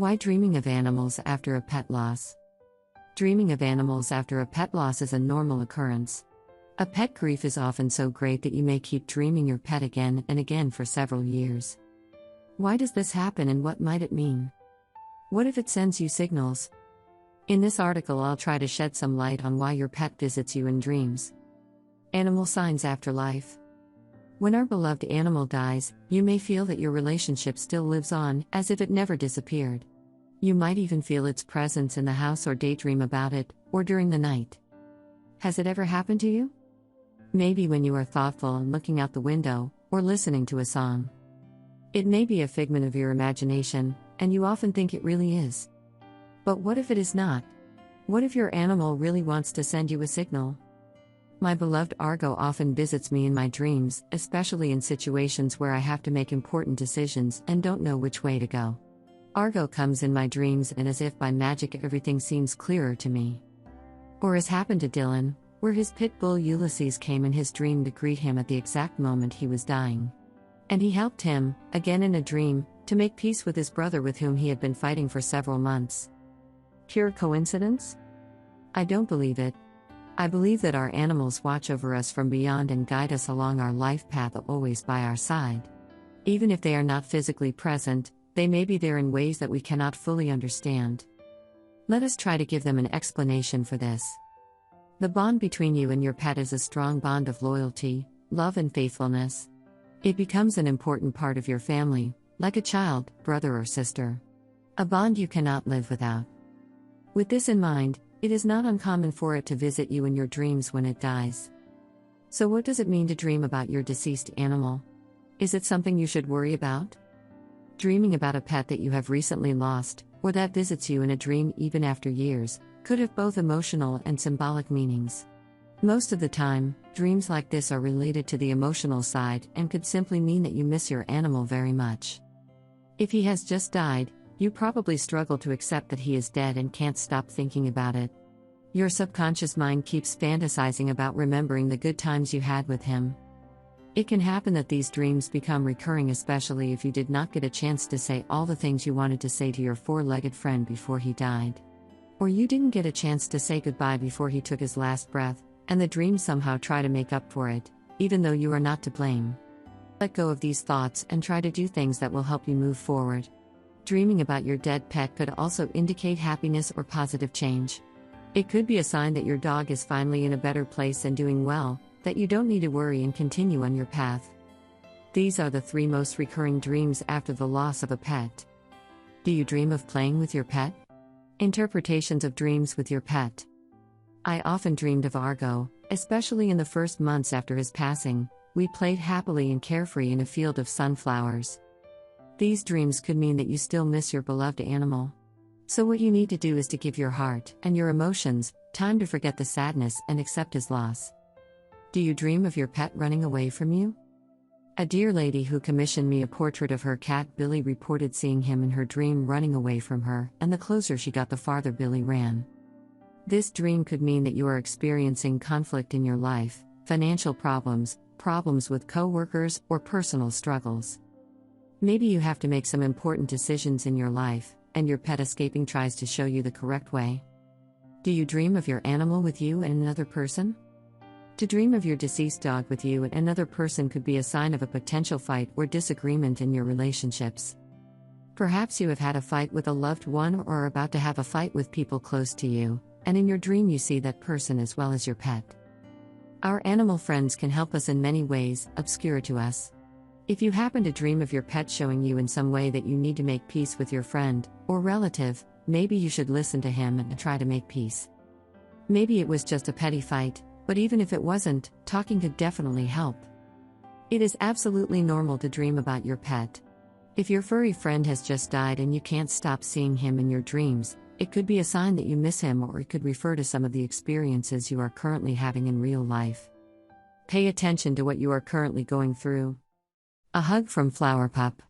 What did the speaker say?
Why dreaming of animals after a pet loss? Dreaming of animals after a pet loss is a normal occurrence. A pet grief is often so great that you may keep dreaming your pet again and again for several years. Why does this happen and what might it mean? What if it sends you signals? In this article, I'll try to shed some light on why your pet visits you in dreams. Animal signs after life. When our beloved animal dies, you may feel that your relationship still lives on, as if it never disappeared. You might even feel its presence in the house or daydream about it, or during the night. Has it ever happened to you? Maybe when you are thoughtful and looking out the window, or listening to a song. It may be a figment of your imagination, and you often think it really is. But what if it is not? What if your animal really wants to send you a signal? My beloved Argo often visits me in my dreams, especially in situations where I have to make important decisions and don't know which way to go. Argo comes in my dreams, and as if by magic everything seems clearer to me. Or as happened to Dylan, where his pit bull Ulysses came in his dream to greet him at the exact moment he was dying. And he helped him, again in a dream, to make peace with his brother with whom he had been fighting for several months. Pure coincidence? I don't believe it. I believe that our animals watch over us from beyond and guide us along our life path, always by our side. Even if they are not physically present, they may be there in ways that we cannot fully understand. Let us try to give them an explanation for this. The bond between you and your pet is a strong bond of loyalty, love, and faithfulness. It becomes an important part of your family, like a child, brother, or sister. A bond you cannot live without. With this in mind, it is not uncommon for it to visit you in your dreams when it dies. So what does it mean to dream about your deceased animal? Is it something you should worry about? Dreaming about a pet that you have recently lost, or that visits you in a dream even after years, could have both emotional and symbolic meanings. Most of the time, dreams like this are related to the emotional side and could simply mean that you miss your animal very much. If he has just died, you probably struggle to accept that he is dead and can't stop thinking about it. Your subconscious mind keeps fantasizing about remembering the good times you had with him. It can happen that these dreams become recurring, especially if you did not get a chance to say all the things you wanted to say to your four-legged friend before he died. Or you didn't get a chance to say goodbye before he took his last breath, and the dreams somehow try to make up for it, even though you are not to blame. Let go of these thoughts and try to do things that will help you move forward. Dreaming about your dead pet could also indicate happiness or positive change. It could be a sign that your dog is finally in a better place and doing well, that you don't need to worry and continue on your path. These are the 3 most recurring dreams after the loss of a pet. Do you dream of playing with your pet? Interpretations of dreams with your pet. I often dreamed of Argo, especially in the first months after his passing. We played happily and carefree in a field of sunflowers. These dreams could mean that you still miss your beloved animal. So what you need to do is to give your heart and your emotions time to forget the sadness and accept his loss. Do you dream of your pet running away from you? A dear lady who commissioned me a portrait of her cat Billy reported seeing him in her dream running away from her, and the closer she got, the farther Billy ran. This dream could mean that you are experiencing conflict in your life, financial problems, problems with co-workers, or personal struggles. Maybe you have to make some important decisions in your life, and your pet escaping tries to show you the correct way. Do you dream of your animal with you and another person? To dream of your deceased dog with you and another person could be a sign of a potential fight or disagreement in your relationships. Perhaps you have had a fight with a loved one or are about to have a fight with people close to you, and in your dream you see that person as well as your pet. Our animal friends can help us in many ways, obscure to us. If you happen to dream of your pet showing you in some way that you need to make peace with your friend or relative, maybe you should listen to him and try to make peace. Maybe it was just a petty fight, but even if it wasn't, talking could definitely help. It is absolutely normal to dream about your pet. If your furry friend has just died and you can't stop seeing him in your dreams, it could be a sign that you miss him, or it could refer to some of the experiences you are currently having in real life. Pay attention to what you are currently going through. A hug from Flower Pup.